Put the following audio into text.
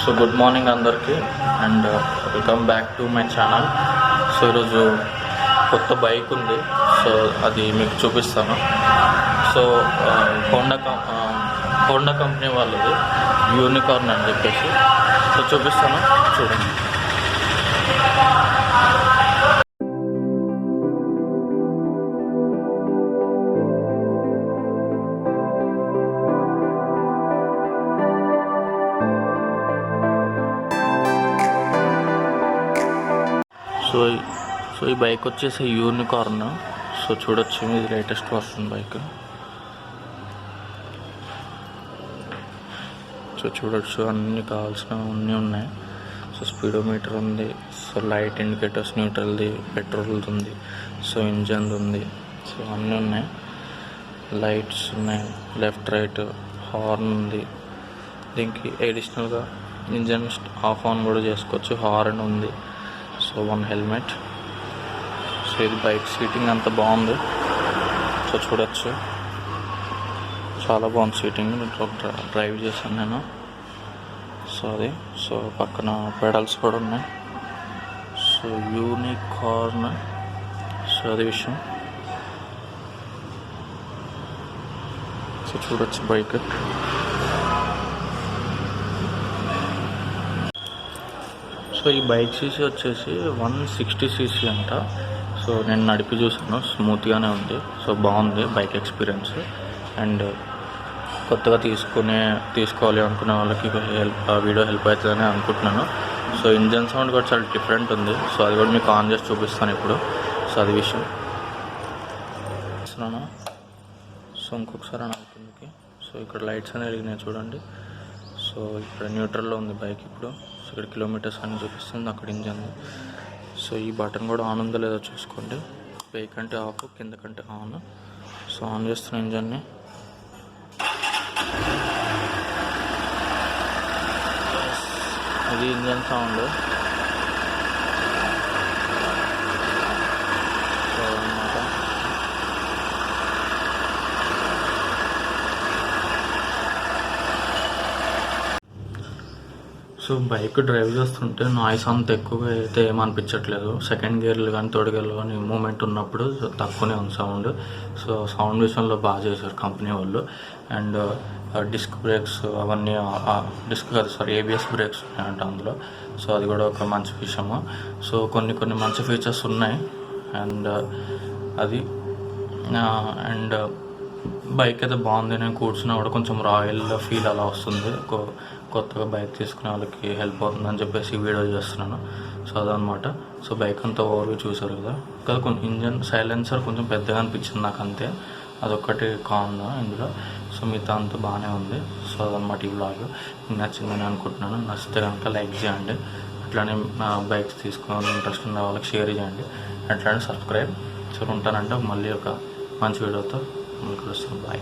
So good morning అందరికీ and welcome back to my channel. So ఈరోజు కొత్త bike ఉంది, సో అది మీకు చూపిస్తాను. సో హోండా కంపెనీ వాళ్ళది యూనికార్న్ అని చెప్పేసి సో చూపిస్తాను, చూడండి. సో ఈ బైక్ వచ్చేసి యూనికార్న్. సో చూడొచ్చు, ఇది లేటెస్ట్ వర్షన్ బైక్. సో చూడొచ్చు, అన్నీ కావాల్సినవన్నీ ఉన్నాయి. సో స్పీడోమీటర్ ఉంది, సో లైట్ ఇండికేటర్స్, న్యూట్రల్ది, పెట్రోల్ది ఉంది, సో ఇంజన్ది ఉంది, సో అన్నీ ఉన్నాయి. లైట్స్ ఉన్నాయి, లెఫ్ట్ రైట్, హార్న్ ఉంది. దీనికి అడిషనల్గా ఇంజన్ ఆఫ్ ఆన్ కూడా చేసుకోవచ్చు, హార్న్ ఉంది. So one helmet. సో ఇది బైక్ సీటింగ్ అంత బాగుంది. సో చూడొచ్చు, చాలా బాగుంది సీటింగ్. డ్రైవ్ చేశాను నేను. సో అది, సో పక్కన పెడల్స్ కూడా ఉన్నాయి. సో యూనికార్న్, సో అది విషయం. సో చూడొచ్చు బైక్. సో ఈ బైక్ సీసీ వచ్చేసి 160 cc అంట. సో నేను నడిపి చూసాను, స్మూత్గానే ఉంది. సో బాగుంది బైక్ ఎక్స్పీరియన్స్. అండ్ కొత్తగా తీసుకోవాలి అనుకునే వాళ్ళకి వీడియో హెల్ప్ అవుతుందని అనుకుంటున్నాను. సో ఇంజన్ సౌండ్ కూడా చాలా డిఫరెంట్ ఉంది. సో అది కూడా మీకు ఆన్ చేసి చూపిస్తాను ఇప్పుడు. సో అది విషయం. సో ఇంకొకసారి అనుకుందికి. సో ఇక్కడ లైట్స్ అనేవి వెలిగినాయి చూడండి. సో ఇక్కడ న్యూట్రల్లో ఉంది బైక్ ఇప్పుడు. సో ఇక్కడ కిలోమీటర్స్ అని చూపిస్తుంది, అక్కడ ఇంజన్. సో ఈ బటన్ కూడా ఆన్ ఉందో లేదో చూసుకోండి. బైక్ అంటే ఆఫ్, కింద కంటే ఆన్. సో ఆన్ చేస్తున్న ఇంజన్ని. ఇది ఇంజన్ సౌండ్. సో అన్నమాట. సో బైక్ డ్రైవ్ చేస్తుంటే నాయిస్ అంత ఎక్కువగా అయితే ఏమనిపించట్లేదు. సెకండ్ గేర్లు కానీ థర్డ్ గేర్లు కానీ మూమెంట్ ఉన్నప్పుడు తక్కువనే ఉంది సౌండ్. సో సౌండ్ విషయంలో బాగా చేశారు కంపెనీ వాళ్ళు. అండ్ డిస్క్ బ్రేక్స్ అవన్నీ, డిస్క్ కాదు సారీ, ఏబిఎస్ బ్రేక్స్ ఉన్నాయంట అందులో. సో అది కూడా ఒక మంచి విషయము. సో కొన్ని మంచి ఫీచర్స్ ఉన్నాయి. అండ్ అది అండ్ బైక్ అయితే బాగుంది. నేను కూర్చున్నా కూడా కొంచెం రాయల్ ఫీల్ అలా వస్తుంది. కొత్తగా బైక్ తీసుకునే వాళ్ళకి హెల్ప్ అవుతుందని చెప్పేసి వీడియో చేస్తున్నాను. సో అదనమాట. సో బైక్ అంతా ఓవర్వ్యూ చూసారు కదా. కొంచెం ఇంజన్ సైలెన్సర్ కొంచెం పెద్దగా అనిపించింది నాకు, అంతే. అదొక్కటి కాన్ ఇందులో. సో మిగతా అంతా బాగానే ఉంది. సో అదనమాట ఈ వ్లాగ్. మీకు నచ్చిందని అనుకుంటున్నాను. నచ్చితే కనుక లైక్ చేయండి. అట్లానే బైక్స్ తీసుకోవాలని ఇంట్రెస్ట్ ఉన్న వాళ్ళకి షేర్ చేయండి. అట్లానే సబ్స్క్రైబ్. సో ఉంటానంటే మళ్ళీ ఒక మంచి వీడియోతో మళ్ళీ కలుస్తాను. బాయ్.